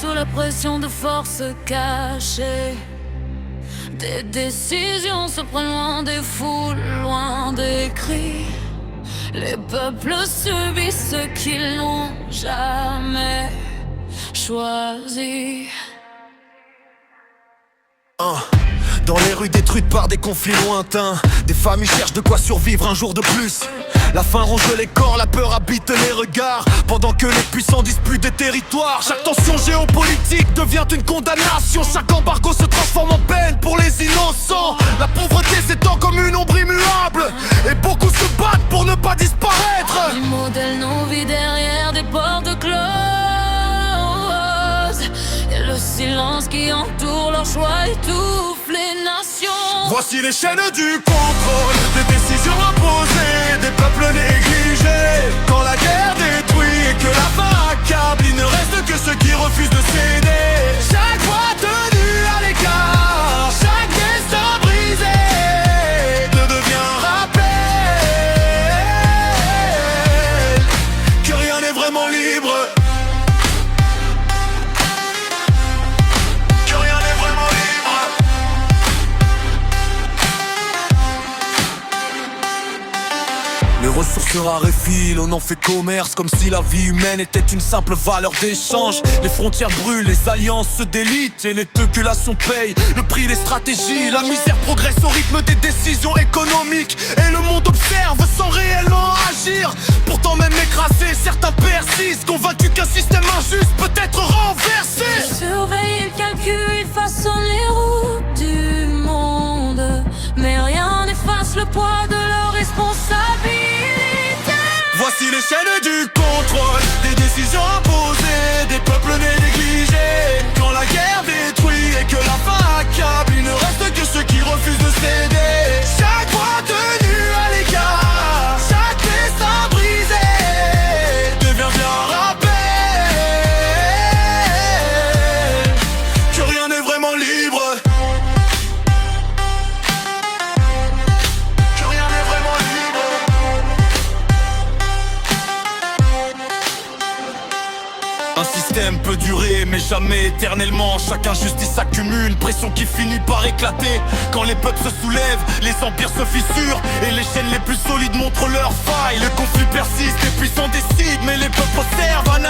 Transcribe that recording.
sous la pression de forces cachées. Des décisions se prennent loin des foules, loin des cris. Les peuples subissent ce qu'ils n'ont jamais choisi. Dans les rues détruites par des conflits lointains, des familles cherchent de quoi survivre un jour de plus. La faim ronge les corps, la peur habite les regards, pendant que les puissants disputent des territoires. Chaque tension géopolitique devient une condamnation. Chaque embargo se transforme en peine pour les innocents. La pauvreté s'étend comme une ombre immuable, et beaucoup se battent pour ne pas disparaître. Ils modèlent nos vies derrière des portes closes, et le silence qui entoure leur choix étouffe les nations. Voici les chaînes du contrôle, des décisions imposées, des peuples négligés. Quand la guerre détruit et que la faim accable, il ne reste que ceux qui refusent de céder. Chaque voix tenue à l'écart, chaque destin brisé ne devient un rappel que rien n'est vraiment libre. Les ressources raréfient, on en fait commerce comme si la vie humaine était une simple valeur d'échange. Les frontières brûlent, les alliances se délitent et les spéculations payent le prix des stratégies. La misère progresse au rythme des décisions économiques et le monde observe sans réellement agir. Pourtant même écrasés, certains persistent, convaincus qu'un système injuste peut être renversé. Ils surveillent, ils calculent, ils façonnent les routes du monde, mais rien n'efface le poids de leur responsabilité. Voici les chaînes du contrôle, des décisions imposées, des peuples négligés. Quand la guerre détruit et que la faim accable, il ne reste que ceux qui refusent de céder. Chaque voix tenue à l'écart, chaque destin brisé devient bien un rappel que rien n'est vraiment libre. Un système peut durer mais jamais éternellement. Chaque injustice s'accumule, une pression qui finit par éclater. Quand les peuples se soulèvent, les empires se fissurent et les chaînes les plus solides montrent leurs failles. Le conflit persiste, les puissants décident mais les peuples observent.